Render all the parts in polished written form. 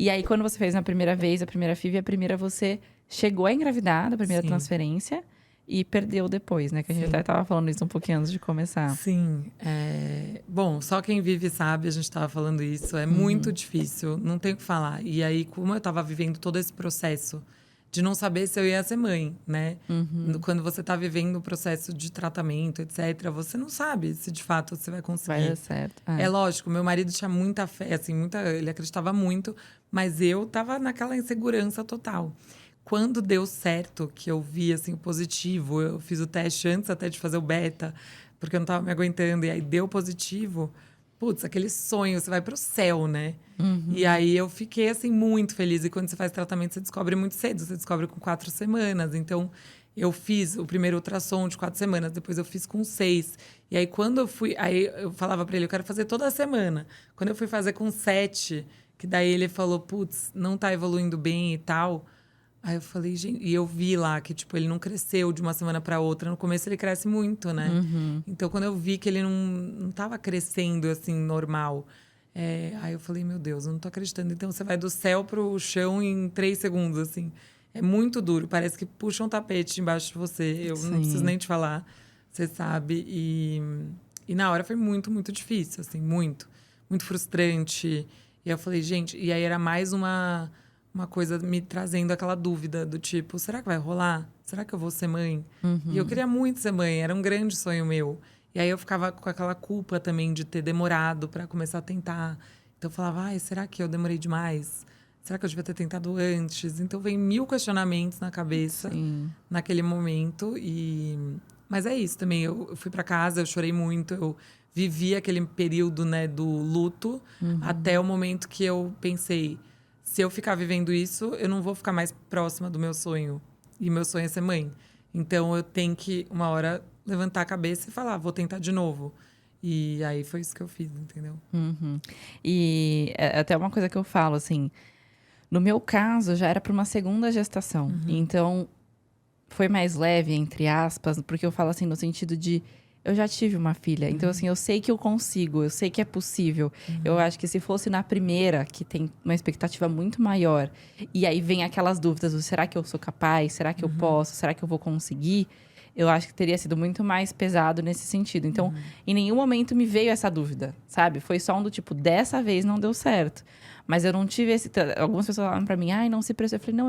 E aí, quando você fez na primeira vez, a primeira FIV, a primeira você chegou a engravidar da primeira Sim. transferência e perdeu depois, né? Que a gente Sim. até tava falando isso um pouquinho antes de começar. Sim. Bom, só quem vive sabe, a gente estava falando isso. É muito difícil, não tem o que falar. E aí, como eu estava vivendo todo esse processo de não saber se eu ia ser mãe, né? Quando você está vivendo o processo de tratamento, etc., você não sabe se de fato você vai conseguir. Vai dar certo. É lógico, meu marido tinha muita fé, assim, ele acreditava muito, mas eu tava naquela insegurança total. Quando deu certo, que eu vi assim o positivo, eu fiz o teste antes até de fazer o beta, porque eu não tava me aguentando, e aí deu positivo. Putz, aquele sonho, você vai pro céu, né? E aí eu fiquei assim muito feliz. E quando você faz tratamento, você descobre muito cedo, você descobre com 4 semanas. Então, eu fiz o primeiro ultrassom de 4 semanas, depois eu fiz com 6. E aí, quando eu fui. Aí eu falava pra ele, eu quero fazer toda semana. Quando eu fui fazer com 7, que daí ele falou, putz, não tá evoluindo bem e tal. Aí eu falei, gente, e eu vi lá que, tipo, ele não cresceu de uma semana para outra. No começo ele cresce muito, né? Então, quando eu vi que ele não tava crescendo, assim, normal, aí eu falei, meu Deus, eu não tô acreditando. Então, você vai do céu pro chão em 3 segundos, assim. É muito duro, parece que puxa um tapete embaixo de você. Eu não preciso Sim. nem te falar, você sabe. E na hora foi muito, muito difícil, assim, muito. Muito frustrante. E eu falei, gente... E aí era mais uma coisa me trazendo aquela dúvida do tipo, será que vai rolar? Será que eu vou ser mãe? E eu queria muito ser mãe, era um grande sonho meu. E aí eu ficava com aquela culpa também de ter demorado para começar a tentar. Então eu falava, ai, será que eu demorei demais? Será que eu devia ter tentado antes? Então vem 1000 questionamentos na cabeça Sim. naquele momento. Mas é isso também, eu fui para casa, eu chorei muito, eu vivi aquele período, né, do luto, até o momento que eu pensei, se eu ficar vivendo isso, eu não vou ficar mais próxima do meu sonho. E meu sonho é ser mãe. Então eu tenho que, uma hora, levantar a cabeça e falar, vou tentar de novo. E aí foi isso que eu fiz, entendeu? E é até uma coisa que eu falo, assim, no meu caso, já era para uma segunda gestação. Então, foi mais leve, entre aspas, porque eu falo assim, no sentido de eu já tive uma filha. Então, assim, eu sei que eu consigo, eu sei que é possível. Eu acho que se fosse na primeira, que tem uma expectativa muito maior, e aí vem aquelas dúvidas do será que eu sou capaz? Será que eu posso? Será que eu vou conseguir? Eu acho que teria sido muito mais pesado nesse sentido. Então, em nenhum momento me veio essa dúvida, sabe? Foi só um do tipo, dessa vez não deu certo. Mas eu não tive esse... Algumas pessoas falaram pra mim, ai, não se pressiona. Eu falei, não,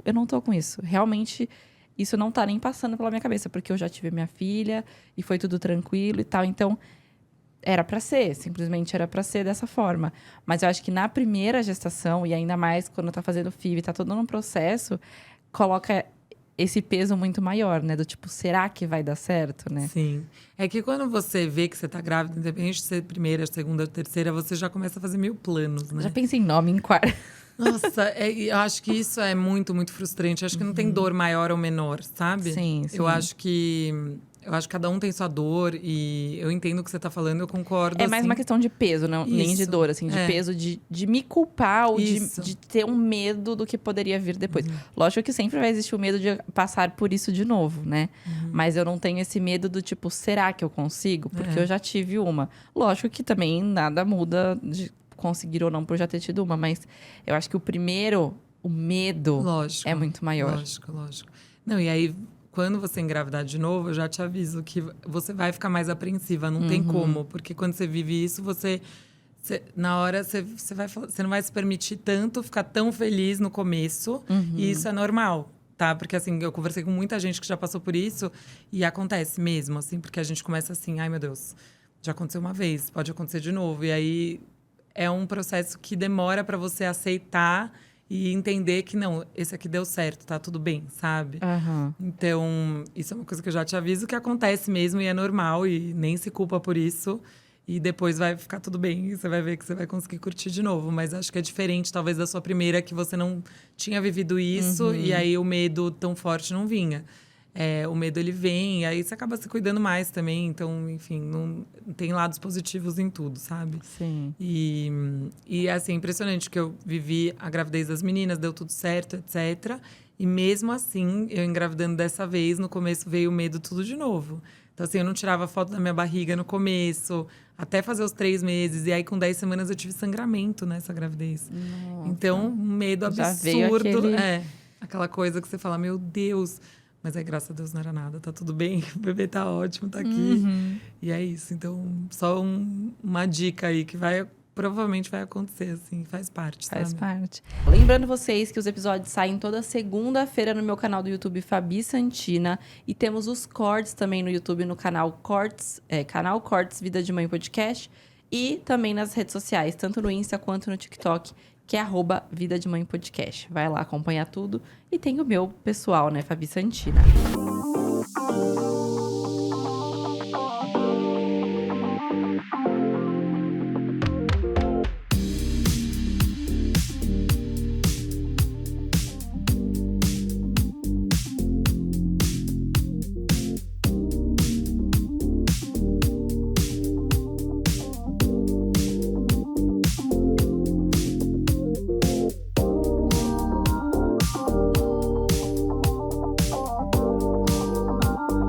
eu não tô com isso. Realmente... Isso não tá nem passando pela minha cabeça, porque eu já tive minha filha e foi tudo tranquilo e tal. Então, era pra ser, simplesmente era pra ser dessa forma. Mas eu acho que na primeira gestação, e ainda mais quando tá fazendo FIV, tá todo num processo, coloca esse peso muito maior, né? Do tipo, será que vai dar certo, né? Sim. É que quando você vê que você tá grávida, independente de ser primeira, segunda, terceira, você já começa a fazer 1000 planos, né? Já pensei em nome, em quarto. Nossa, eu acho que isso é muito, muito frustrante. Eu acho que não tem dor maior ou menor, sabe? Sim, Eu sim. acho que cada um tem sua dor e eu entendo o que você tá falando, eu concordo, É mais assim. uma questão de peso, não, nem de Isso, dor, assim, de é. peso de me culpar ou Isso. de ter um medo do que poderia vir depois. Lógico que sempre vai existir o medo de passar por isso de novo, né? Mas eu não tenho esse medo do tipo, será que eu consigo? Porque eu já tive uma. Lógico que também nada muda de conseguir ou não por já ter tido uma, mas eu acho que o medo Lógico, é muito maior. Lógico, lógico. Não, e aí, quando você engravidar de novo, eu já te aviso que você vai ficar mais apreensiva, não tem como. Porque quando você vive isso, na hora, você não vai se permitir tanto ficar tão feliz no começo. E isso é normal, tá? Porque, assim, eu conversei com muita gente que já passou por isso. E acontece mesmo, assim. Porque a gente começa assim, ai, meu Deus, já aconteceu uma vez, pode acontecer de novo. E aí, é um processo que demora para você aceitar e entender que, não, esse aqui deu certo, tá tudo bem, sabe? Aham. Então, isso é uma coisa que eu já te aviso que acontece mesmo e é normal e nem se culpa por isso. E depois vai ficar tudo bem e você vai ver que você vai conseguir curtir de novo. Mas acho que é diferente, talvez, da sua primeira, que você não tinha vivido isso e aí o medo tão forte não vinha. O medo, ele vem, aí você acaba se cuidando mais também. Então, enfim, não, tem lados positivos em tudo, sabe? Sim. E assim, impressionante que eu vivi a gravidez das meninas, deu tudo certo, etc. E mesmo assim, eu engravidando dessa vez, no começo veio o medo tudo de novo. Então, assim, eu não tirava foto da minha barriga no começo, até fazer os 3 meses. E aí, com 10 semanas, eu tive sangramento nessa gravidez. Nossa. Então, um medo Já veio absurdo. aquele- Aquela coisa que você fala, meu Deus. Mas aí, graças a Deus, não era nada. Tá tudo bem, o bebê tá ótimo, tá aqui. E é isso. Então, só uma dica aí que provavelmente vai acontecer, assim, faz parte, Faz sabe? parte. Lembrando vocês que os episódios saem toda segunda-feira no meu canal do YouTube, Fabi Santina. E temos os cortes também no YouTube, no canal Cortes Vida de Mãe Podcast. E também nas redes sociais, tanto no Insta quanto no TikTok, que é @Vida de Mãe Podcast. Vai lá acompanhar tudo. E tem o meu pessoal, né, Fabi Santina.